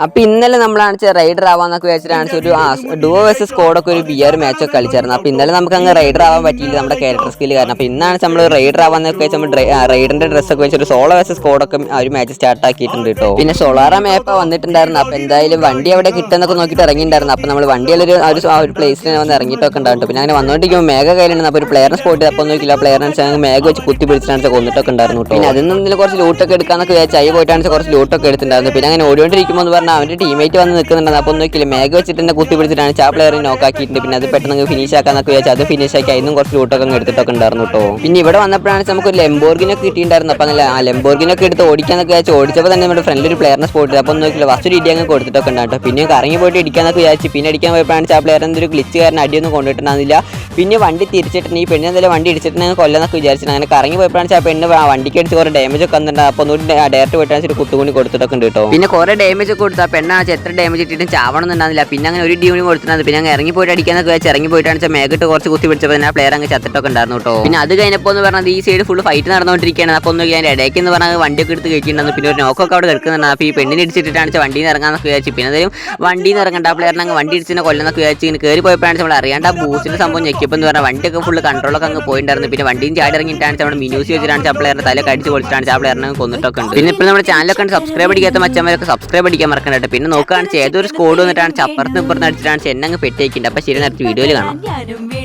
അപ്പൊ ഇന്നലെ നമ്മളാണ് റൈഡർ ആവാന്നൊക്കെ വെച്ചിട്ടാണ് ഒരു ഡുവോ വേഴ്സസ് സ്ക്വാഡൊക്കെ ഒരു ബിയർ മാച്ച് ഒക്കെ കളിച്ചായിരുന്നു. അപ്പൊ ഇന്നലെ നമുക്ക് അങ്ങ് റൈഡർ ആവാൻ പറ്റിയില്ല നമ്മുടെ ക്യാരക്ടർ സ്കിൽ കാരണം. അപ്പൊ ഇന്നാണ് നമ്മൾ റൈഡർ ആവാന്നൊക്കെ വെച്ച് നമ്മൾ റൈഡറിന്റെ ഡ്രസ്സൊക്കെ വെച്ച് ഒരു സോളോ വേഴ്സസ് സ്ക്വാഡൊക്കെ ഒരു മാച്ച് സ്റ്റാർട്ട് ആക്കിയിട്ടുണ്ട് കേട്ടോ. പിന്നെ സോളാറ മാപ്പ് വന്നിട്ടുണ്ടായിരുന്നു. അപ്പൊ എന്തായാലും വണ്ടി അവിടെ കിട്ടുന്നൊക്കെ നോക്കിയിട്ട് ഇറങ്ങിയിട്ടുണ്ടായിരുന്നു. അപ്പൊ നമ്മൾ വണ്ടിയിൽ ഒരു പ്ലേസിൽ വന്ന് ഇറങ്ങിയിട്ടൊക്കെ ഉണ്ടാവും. പിന്നെ അങ്ങനെ വന്നോണ്ടിരിക്കുമ്പോൾ മേഘ കയ്യിലുണ്ട്. അപ്പോൾ ഒരു പ്ലെയറിനെ സ്പോട്ട് ചെയ്ത് അപ്പോൾ നോക്കില്ല പ്ലെയറിനെ മേഘ വെച്ച് കുത്തി പിടിച്ചിട്ടാണ് കൊന്നിട്ടൊക്കെ ഉണ്ടായിരുന്നു. പിന്നെ അതിൽ നിന്ന് കുറച്ച് ലൂട്ടൊക്കെ എടുക്കാന്നൊക്കെ വെച്ചാൽ അയ്യ പോയിട്ടാണ് കുറച്ച് ലൂട്ടൊക്കെ എടുത്തിട്ടുണ്ടായിരുന്നു. പിന്നെ അങ്ങനെ ഓടിക്കൊണ്ടിരിക്കുമ്പോൾ എന്ന് പറഞ്ഞാൽ അവന്റെ ടീമേറ്റ് വന്ന് നിൽക്കുന്നുണ്ടായിരുന്നു. അപ്പോൾ നോക്കില്ല മേഘ വെച്ചിട്ട് തന്നെ കുത്തി പിടിച്ചിട്ടാണ് ആ പ്ലെയറിനെ നോക്കാക്കിയിട്ടുണ്ട്. പിന്നെ അത് പെട്ടെന്ന് ഫിനിഷ് ആക്കാന്നൊക്കെ വെച്ചാൽ അത് ഫിനിഷ് ആക്കി അതിനും കുറച്ച് ലൂട്ടൊക്കെ എടുത്തിട്ടൊക്കെ ഉണ്ടായിരുന്നു കേട്ടോ. പിന്നെ ഇവിടെ വന്നപ്പോഴാണ് നമുക്ക് ഒരു ലെംബോർഗിനൊക്കെ കിട്ടിയിട്ടുണ്ടായിരുന്നു. അപ്പോൾ അങ്ങനെ ലെംബോർഗിനൊക്കെ എടുത്ത് ഓടിക്കാന്നൊക്കെ വെച്ചാൽ ഓടിച്ചപ്പോൾ തന്നെ നമ്മുടെ ഫ്രണ്ടിൽ ഒരു പ്ലെയറിനെ സ്പോട്ട് ചെയ്ത് അപ്പോൾ നോക്കില്ല ഫസ്റ്റ് ഒരു ഇടി അങ്ങ് കൊടുത്തിട്ടൊക്കെ ഉണ്ടായിരുന്നു. പിന്നെ കറങ്ങി പോയിട്ട് ഇടിക്കാന്നൊക്കെ വിചാരിച്ചു. പിന്നെ അടിക്കാൻ പോയപ്പോഴാണ് ആ പ്ലെയർ എന്തൊരു ഗ്ലിച്ചുകാരൻ അടിയൊന്നും കൊണ്ടിട്ടുണ്ടായിരുന്നില്ല. പിന്നെ വണ്ടി തിരിച്ചിട്ടുണ്ട്. ഈ പെണ്ണ് എന്തായാലും വണ്ടി ഇടിച്ചിട്ട് കൊല്ലാന്നൊക്കെ വിചാരിച്ചിട്ട് അങ്ങനെ കറങ്ങി പോയപ്പോഴാണ് ആ പെണ്ണ് വണ്ടിക്ക് അടിച്ച് കുറേ ഡാമേജ് ഒക്കെ വന്നിട്ടുണ്ട്. അപ്പോൾ ഒന്നുകൂടി ഡയറക്റ്റ് പോയിട്ടാണ് കുത്തുകൂടി കൊടുത്തിട്ടൊക്കെ ഉണ്ട് കേട്ടോ. പിന്നെ കുറേ ഡാമേജ് ഒക്കെ കൊടുത്താൽ പെണ്ണാണ് എത്ര ഡാമേജ് ഇട്ടിട്ടും ചാവണമെന്നുണ്ടായിരുന്നില്ല. പിന്നെ അങ്ങനെ ഒരു ഡ്യൂണി കൊടുത്തിട്ടുണ്ട്. പിന്നെ അങ്ങ് ഇറങ്ങി പോയിട്ട് അടിക്കാന്നൊക്കെ വെച്ച് ഇറങ്ങി പോയിട്ടാണ് മേഘിട്ട് കുറച്ച് കുത്തി പിടിച്ചപ്പോൾ ആ പ്ലെയർ അങ്ങ് ചത്തിട്ടൊക്കെ ഉണ്ടായിരുന്നു കേട്ടോ. പിന്നെ അത് കഴിഞ്ഞപ്പോൾ എന്ന് പറഞ്ഞാൽ ഈ സൈഡ് ഫുൾ ഫൈറ്റ് നടന്നുകൊണ്ടിരിക്കുകയാണ്. അപ്പോൾ ഒന്ന് ഞാൻ ഇടയ്ക്ക് എന്ന് പറഞ്ഞാൽ വണ്ടിയൊക്കെ എടുത്ത് കയറ്റിയിട്ടുണ്ടായിരുന്നു. പിന്നെ ഒരു നോക്കൊക്കെ അവിടെ കിടക്കുന്നുണ്ട്. അപ്പോൾ ഈ പെണ്ണിനെ ഇടിച്ചിട്ടാണ് വണ്ടിയിൽ നിന്ന് ഇറങ്ങാന്നൊക്കെ വിചാരിച്ചു. പിന്നെ അതായത് വണ്ടിയിൽ നിന്ന് ഇറങ്ങേണ്ട ആ പ്ലെയറിനെ അങ്ങ് വണ്ടി ഇടിച്ചിട്ട് കൊല്ലുന്നൊക്കെ വിചാരിച്ചു. ഇങ്ങനെ കയറി പോയപ്പോഴാണ് നമ്മൾ അറിയാണ്ട് ആ ബൂസിന്റെ സംഭവം ഞെക്കിയപ്പോൾ എന്ന് പറഞ്ഞാൽ വണ്ടിയൊക്കെ ഫുൾ കൺട്രോളൊക്കെ അങ്ങ് പോയിട്ടുണ്ടായിരുന്നു. പിന്നെ വണ്ടിയും ചാടി ഇറങ്ങിയിട്ടാണ് നമ്മുടെ മിനൂസ് വെച്ചിട്ടാണ് ആ പ്ലെയറിനെ തല കടിച്ച് പൊളിച്ചിട്ടാണ് ആ പ്ലെയറിനെ കൊന്നിട്ടൊക്കെ ഉണ്ട്. പിന്നെ ഇപ്പോൾ നമ്മുടെ ചാനലൊക്കെ സബ്സ്ക്രൈബ് അടിക്കാത്ത മച്ചന്മാരൊക്കെ സബ്സ്ക്രൈബ് അടിക്കാൻ മറക്കണ്ടേ. പിന്നെ നോക്കുകയാണെന്ന് ഏതൊരു സ്കോഡ് വന്നിട്ടാണ് അപ്പുറത്ത് ഇപ്പുറത്ത് അടിച്ചിട്ടാണ് എന്നെ അങ്ങ് പെട്ടേക്കുണ്ട്. അപ്പോൾ ശരി നേരത്തെ വീഡിയോയിൽ കാണാം.